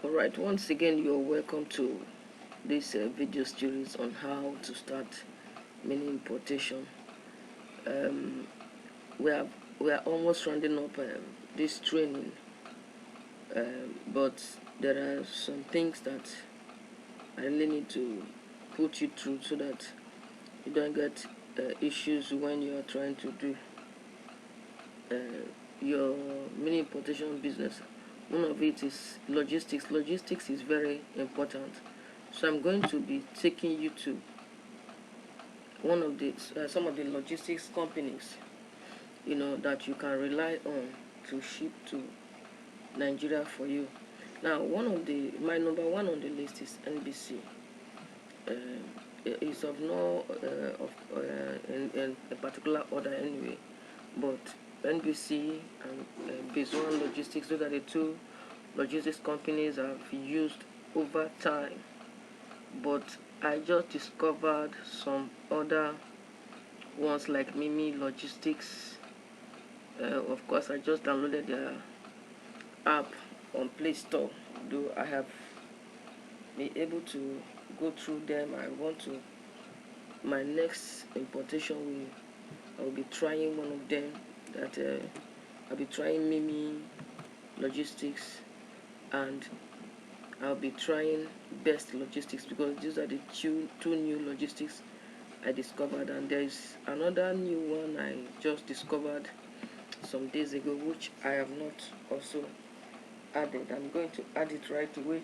Alright, once again you're welcome to this video series on how to start mini importation. We are almost rounding up this training, but there are some things that I really need to put you through so that you don't get issues when you are trying to do your mini importation business. One of it is logistics. Logistics is very important, so I'm going to be taking you to one of the some of the logistics companies, that you can rely on to ship to Nigeria for you. Now, my number one on the list is NBC. It's of no in a particular order anyway, but NBC and Base One Logistics, those are the two logistics companies I've used over time. But I just discovered some other ones like Mimi Logistics. Of course, I just downloaded their app on Play Store, though I have been able to go through them. My next importation I will be trying one of them. I'll be trying Mimi Logistics, and I'll be trying Best Logistics, because these are the two new logistics I discovered. And there is another new one I just discovered some days ago, which I have not also added. I'm going to add it right away.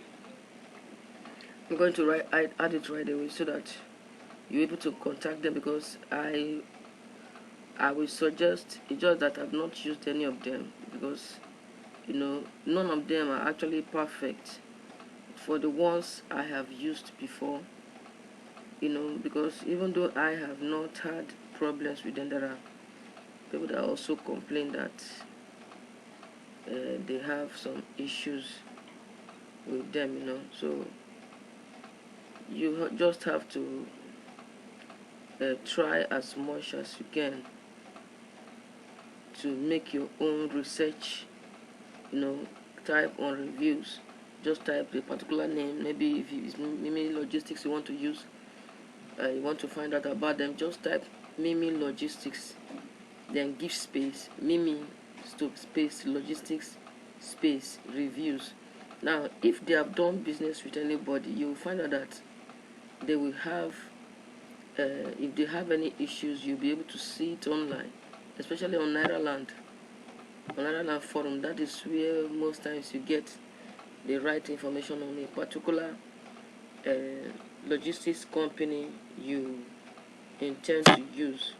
Add it right away so that you're able to contact them, because I will suggest, it's just that I've not used any of them, because none of them are actually perfect for the ones I have used before, because even though I have not had problems with them, there are people that also complain that they have some issues with them, so you just have to try as much as you can to make your own research. Type on reviews, just type a particular name. Maybe if it's Mimi Logistics you want to use, you want to find out about them, just type Mimi Logistics, then give space Mimi space Logistics space reviews. Now, if they have done business with anybody, you'll find out that they will have, if they have any issues, you'll be able to see it online, especially on Nairaland forum. That is where most times you get the right information on a particular logistics company you intend to use.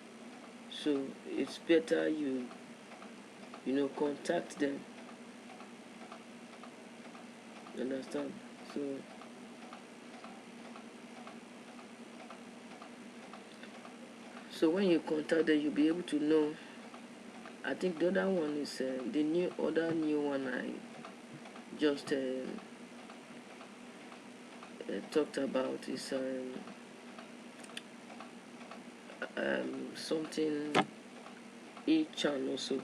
So it's better you contact them. Understand? So when you contact them, you'll be able to know. I think the other one is the new one I just talked about is something Echan also.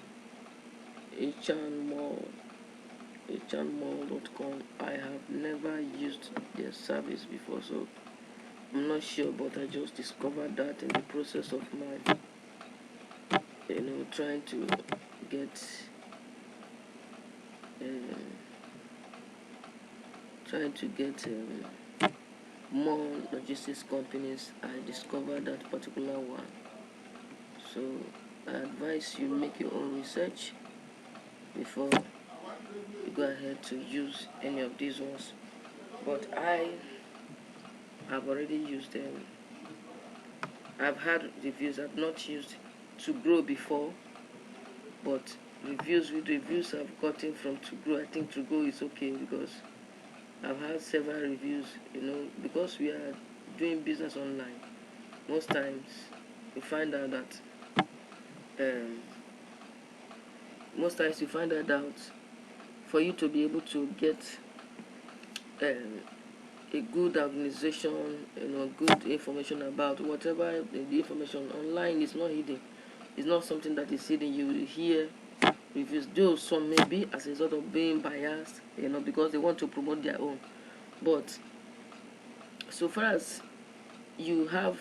Echanmall.com. I have never used their service before, so I'm not sure, but I just discovered that in the process of my trying to get more logistics companies. I discovered that particular one, so I advise you make your own research before you go ahead to use any of these ones. But I have already used them. I've had reviews. I've not used To Grow before, but reviews I've gotten from To Grow, I think To Grow is okay, because I've had several reviews. Because we are doing business online, most times you find out that for you to be able to get a good organization, good information about whatever the information online is not hidden. It's not something that is hidden. You hear reviews. Though some may be as a result of being biased, because they want to promote their own. But so far as you have,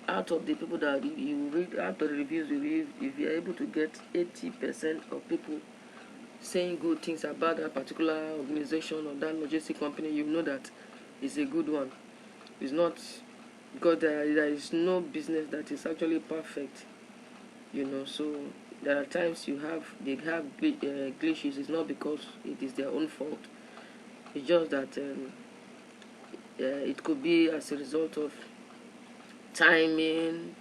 out of the people that you read, out of the reviews you read, if you are able to get 80% of people saying good things about that particular organization or that logistic company, you know that it's a good one. It's not, because there is no business that is actually perfect, so there are times they have glitches. It's not because it is their own fault. It's just that it could be as a result of timing,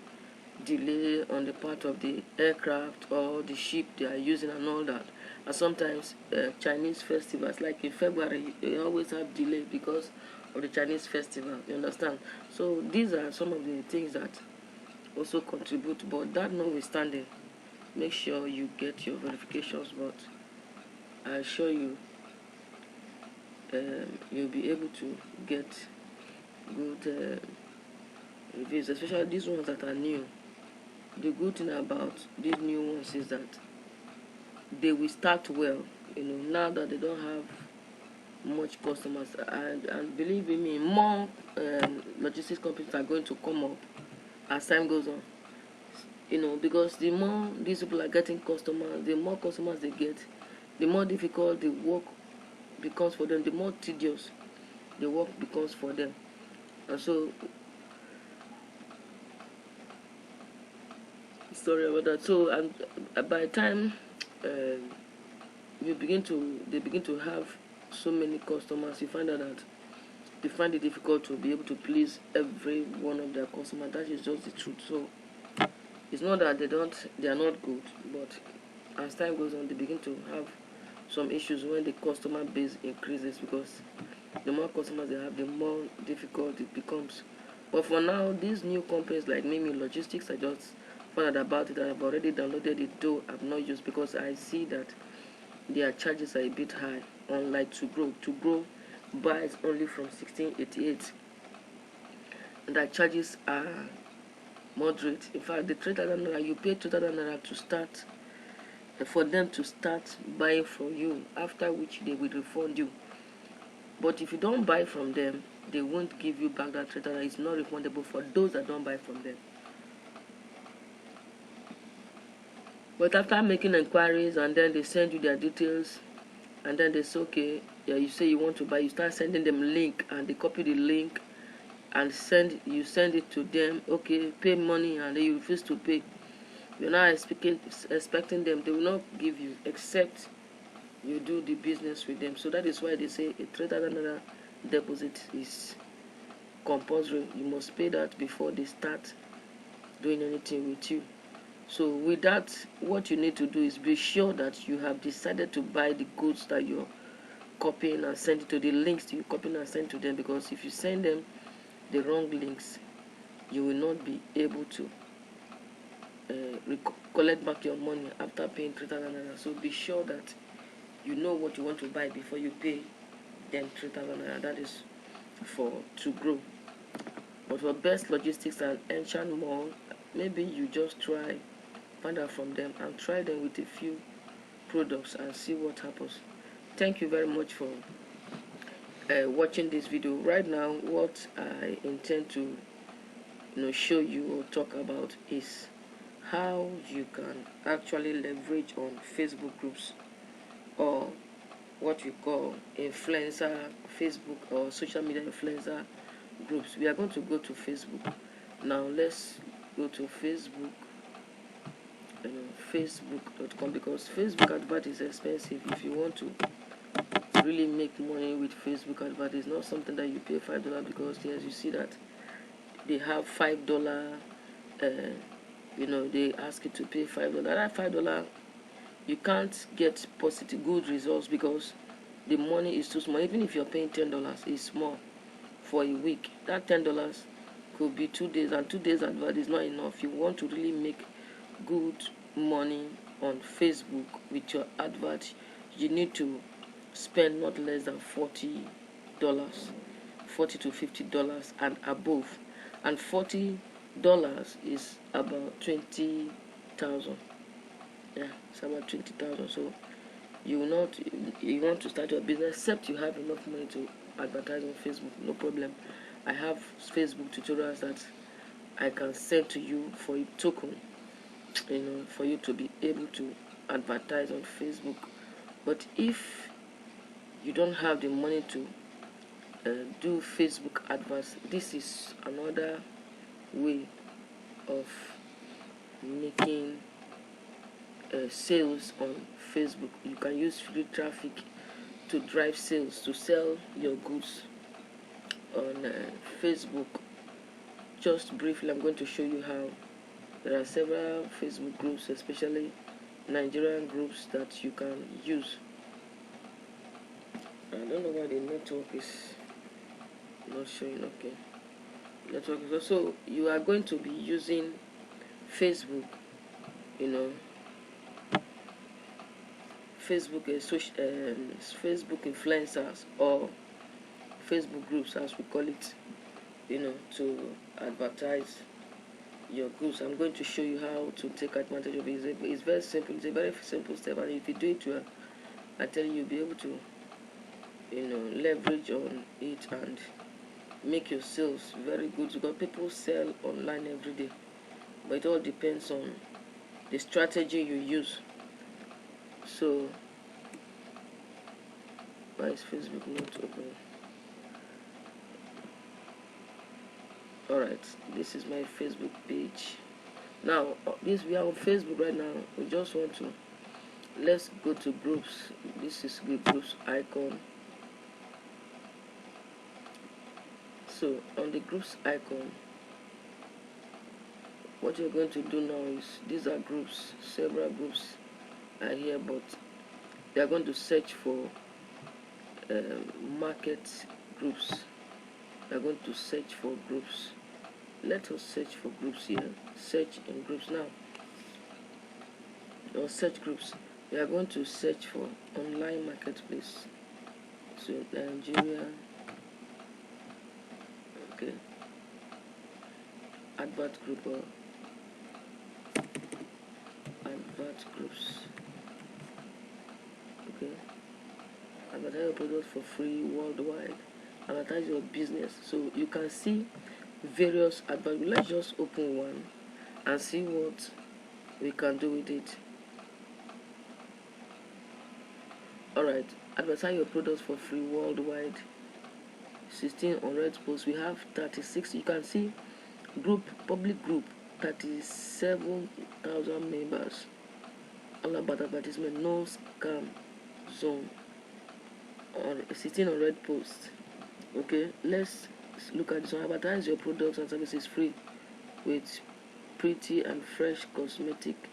delay on the part of the aircraft or the ship they are using and all that. And sometimes Chinese festivals, like in February, they always have delay because of the Chinese festival, you understand? So these are some of the things that also contribute, but that notwithstanding, make sure you get your verifications. But I assure you, you'll be able to get good reviews, especially these ones that are new. The good thing about these new ones is that they will start well, now that they don't have much customers, and believe in me, more logistics companies are going to come up as time goes on, because the more these people are getting customers, the more customers they get, the more difficult the work becomes for them, the more tedious the work becomes for them. And so, sorry about that. So, and by the time they begin to have so many customers, you find out that they find it difficult to be able to please every one of their customers. That is just the truth. So it's not that they are not good, but as time goes on, they begin to have some issues when the customer base increases, because the more customers they have, the more difficult it becomes. But for now, these new companies like Mimi Logistics, I just found out about it. I've already downloaded it, though I've not used, because I see that their charges are a bit high. Unlike To Grow buys only from 1688, and their charges are moderate. In fact, the 3,000 naira, you pay 2,000 naira to start, for them to start buying from you, after which they will refund you. But if you don't buy from them, they won't give you back that 3,000. It's not refundable for those that don't buy from them. But after making inquiries, and then they send you their details, and then they say, okay, yeah, you say you want to buy, you start sending them link, and they copy the link and send it to them. Okay, pay money, and they refuse to pay. You're not expecting them. They will not give you except you do the business with them. So that is why they say a 3,000 deposit is compulsory. You must pay that before they start doing anything with you. So with that, what you need to do is be sure that you have decided to buy the goods that you're copying and send it to, the links you copying and send to them, because if you send them the wrong links, you will not be able to collect back your money after paying 3,000 naira. So be sure that you know what you want to buy before you pay them 3,000 naira. That is for To Grow. But for Best Logistics and Enchant Mall, maybe you just find out from them and try them with a few products and see what happens. Thank you very much for watching this video. Right now, what I intend to show you or talk about is how you can actually leverage on Facebook groups, or what we call influencer Facebook or social media influencer groups. We are going to go to Facebook now. Let's go to Facebook, facebook.com, because Facebook advert is expensive. If you want to really make money with Facebook advert, it's not something that you pay $5, because yes, you see that they have $5. They ask you to pay $5. That $5, you can't get positive good results, because the money is too small. Even if you're paying $10, it's small for a week. That $10 could be 2 days, and 2 days advert is not enough. You want to really make good money on Facebook with your advert, you need to spend not less than $40 to $50 and above. And $40 is about 20,000. Yeah, it's about 20,000. So you want to start your business, except you have enough money to advertise on Facebook. No problem. I have Facebook tutorials that I can send to you for a token, for you to be able to advertise on Facebook. But if you don't have the money to do Facebook adverts, this is another way of making sales on Facebook. You can use free traffic to drive sales, to sell your goods on Facebook. Just briefly, I'm going to show you how. There are several Facebook groups, especially Nigerian groups, that you can use. I don't know why the network is not showing. Okay, network is also. You are going to be using Facebook, Facebook Facebook influencers, or Facebook groups as we call it, to advertise your goods. I'm going to show you how to take advantage of it. It's very simple. It's a very simple step, and if you do it well, I tell you, you'll be able to leverage on it and make your sales very good, because people sell online every day, but it all depends on the strategy you use. So why is Facebook not open? Alright, this is my Facebook page. Now we are on Facebook right now. We just want to, let's go to groups. This is the groups icon. So on the groups icon, what you're going to do now is, these are groups, several groups are here, but they are going to search for market groups. They are going to search for groups. Let us search for groups here. Search in groups now. Or search groups. We are going to search for online marketplace. So Nigeria. Okay. Advert group or advert groups. Okay. Advertise your product for free worldwide. Advertise your business. So you can see various adverts. Let's just open one and see what we can do with it. Alright, advertise your products for free worldwide. 16 unread posts. We have 36. You can see group, public group, 37,000 members. All about advertisement, no scam zone. Or 16 unread posts. Okay, let's look at this one. Advertise your products and services free with pretty and fresh cosmetic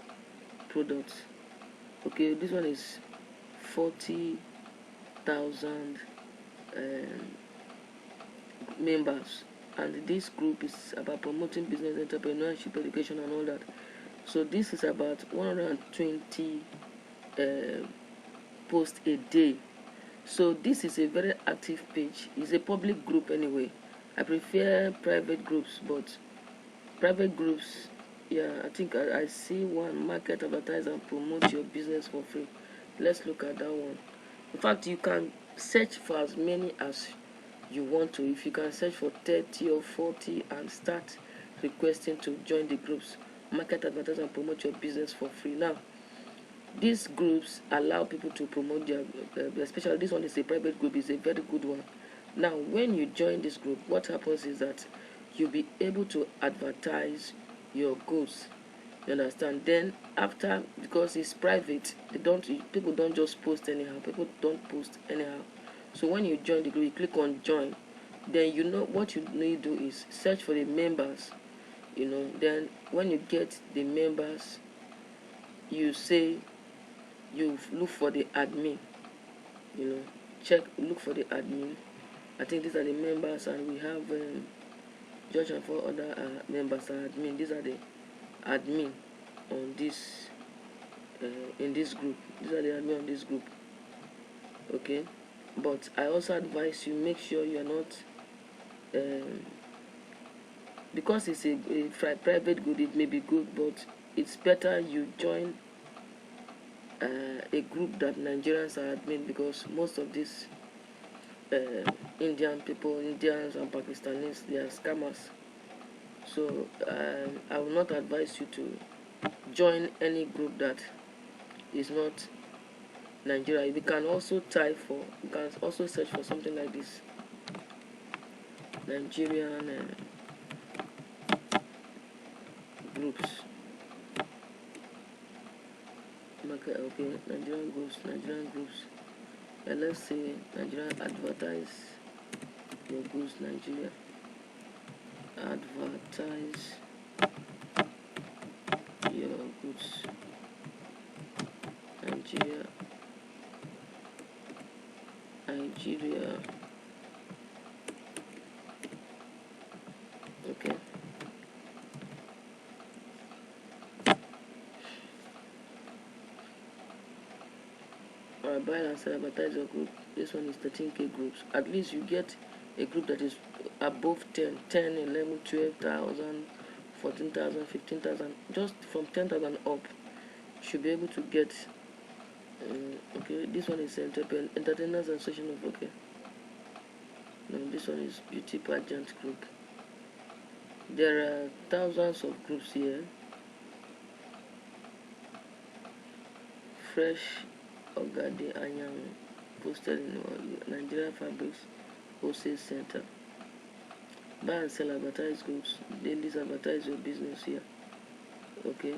products. Okay, this one is 40,000 members, and this group is about promoting business, entrepreneurship, education, and all that. So this is about 120 posts a day. So this is a very active page. It's a public group anyway. I prefer private groups, but private groups, yeah, I think I see one: market, advertise, and promote your business for free. Let's look at that one. In fact, you can search for as many as you want to. If you can search for 30 or 40 and start requesting to join the groups, market, advertise, and promote your business for free. Now, these groups allow people to promote their, especially this one is a private group, is a very good one. Now, when you join this group, what happens is that you'll be able to advertise your goods. You understand? Then after, because it's private, people don't just post anyhow. People don't post anyhow. So when you join the group, you click on join. Then what you need to do is search for the members. Then when you get the members, you look for the admin. Look for the admin. I think these are the members, and we have George and 4 other members are admin. These are the admin on this in this group. These are the admin on this group. Okay, but I also advise you, make sure you are not because it's a private group. It may be good, but it's better you join a group that Nigerians are admin, because most of these Indians and Pakistanis, they are scammers. So I will not advise you to join any group that is not Nigeria. You can also you can also search for something like this: Nigerian groups. Okay, Nigerian groups. Let's say Nigerian advertise your goods, Nigeria. Advertise your goods, Nigeria. Okay. Buy and sell, advertise your group. This one is 13K groups. At least you get a group that is above 10, 11, 12,000, 14,000, 15,000. Just from 10,000 up, you should be able to get. Okay, this one is entertainers and social of. Okay. No, this one is beauty pageant group. There are thousands of groups here. Fresh Ogade Anyang, posted in Nigeria Fabrics Wholesale Center. Buy and sell, advertise goods. Dailies, advertise your business here. Okay,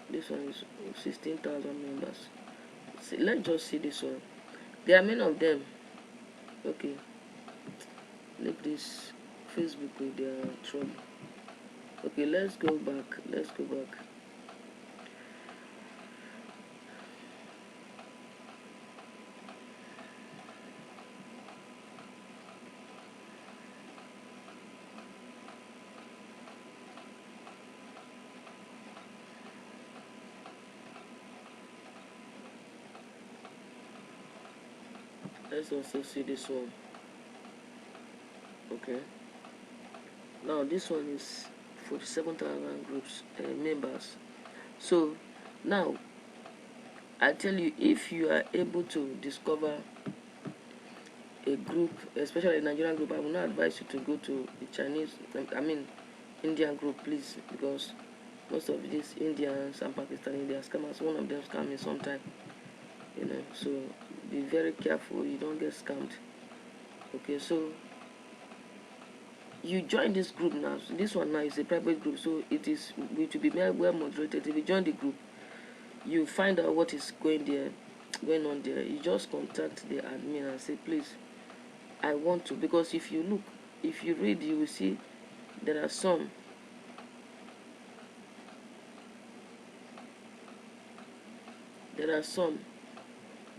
this one is 16,000 members. See, let's just see this one. There are many of them. Okay, leave this Facebook with their trouble. Okay, let's go back. Let's also see this one. Okay, now this one is 47,000 groups members. So now I tell you, if you are able to discover a group, especially a Nigerian group, I will not advise you to go to the Indian group, please, because most of these Indians and Pakistanis, they are scammers. One of them scammed me sometime, so be very careful you don't get scammed. Okay, so you join this group now. So this one now is a private group, so it is to be well moderated. If you join the group, you find out what is going on there. You just contact the admin and say, please, I want to, because if you read, you will see there are some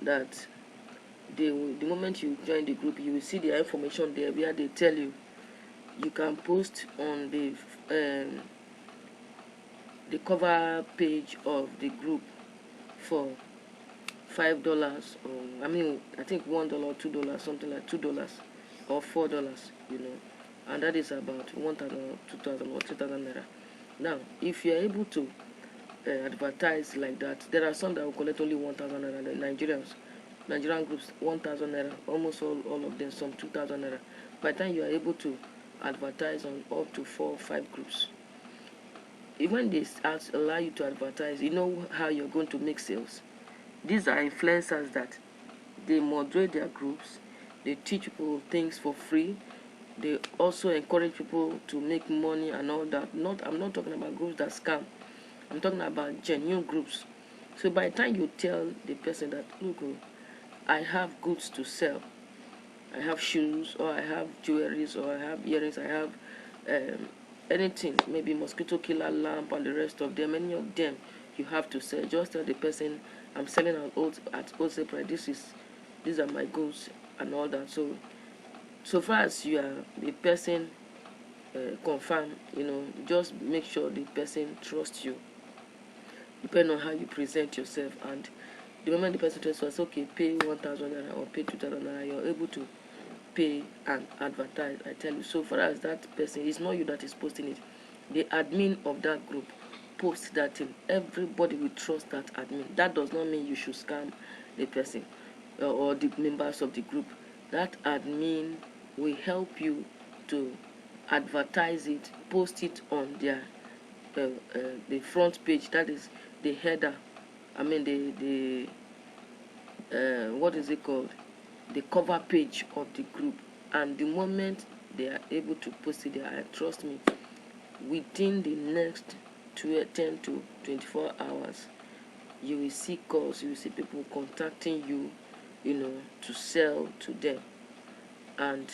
that the moment you join the group, you will see their information there where they tell you can post on the cover page of the group for $5, or I think $1 or $2, something like $2 or $4, and that is about 1,000, 2,000 or 3,000 naira. Now, if you are able to advertise like that, there are some that will collect only 1,000 naira. The Nigerian groups, 1,000 naira, almost all of them, some 2,000 naira. By the time you are able to advertise on up to 4 or 5 groups, even they allow you to advertise, you know how you're going to make sales. These are influencers that they moderate their groups, they teach people things for free, they also encourage people to make money and all that. I'm not talking about groups that scam. I'm talking about genuine groups. So by the time you tell the person that, look, I have goods to sell, I have shoes, or I have jewelries, or I have earrings, I have anything, maybe mosquito killer lamp and the rest of them, any of them you have to sell. Just tell the person, I'm selling at wholesale price. These are my goods and all that. So far as you are the person confirm, just make sure the person trusts you, depending on how you present yourself. And the moment the person trusts us, okay, pay 1,000 naira or pay 2,000 naira, you're able to pay and advertise. I tell you, so far as that person, it's not you that is posting it, the admin of that group post that thing, everybody will trust that admin. That does not mean you should scam the person or the members of the group. That admin will help you to advertise it, post it on their the front page, that is the header, I mean the what is it called, the cover page of the group. And the moment they are able to post it there, trust me, within the next 10 to 24 hours you will see calls, you will see people contacting you, to sell to them. And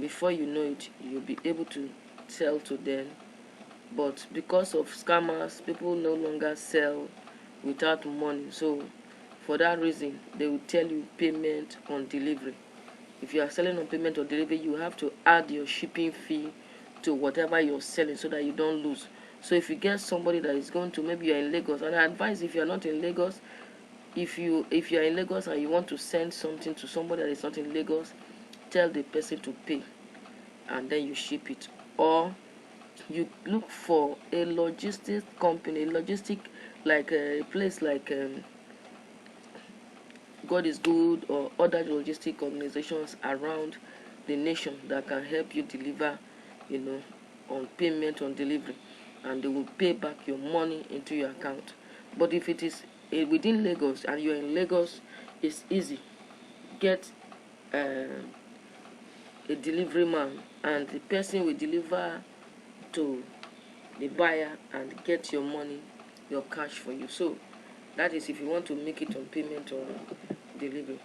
before you know it, you'll be able to sell to them. But because of scammers, people no longer sell without money. So for that reason, they will tell you payment on delivery. If you are selling on payment on delivery, you have to add your shipping fee to whatever you're selling so that you don't lose. So if you get somebody that is going to, maybe you're in Lagos, and I advise, if you're not in Lagos, if you're in Lagos and you want to send something to somebody that is not in Lagos, tell the person to pay and then you ship it. Or you look for a logistics company, like a place like God is Good or other logistic organizations around the nation that can help you deliver, on payment on delivery, and they will pay back your money into your account. But if it is within Lagos and you're in Lagos, it's easy. Get a delivery man, and the person will deliver to the buyer and get your money, your cash for you. So that is if you want to make it on payment or delivery.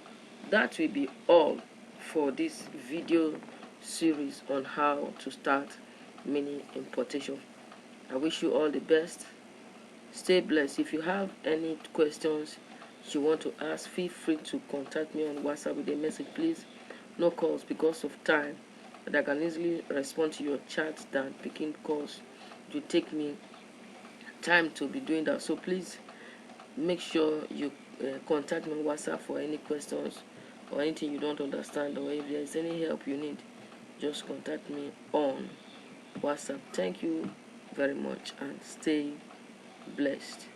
That will be all for this video series on how to start mini importation. I wish you all the best. Stay blessed. If you have any questions you want to ask, feel free to contact me on WhatsApp with a message, please. No calls because of time, but I can easily respond to your chat than picking calls. It will take me time to be doing that. So please make sure you contact me on WhatsApp for any questions or anything you don't understand, or if there is any help you need, just contact me on WhatsApp. Thank you very much and stay blessed.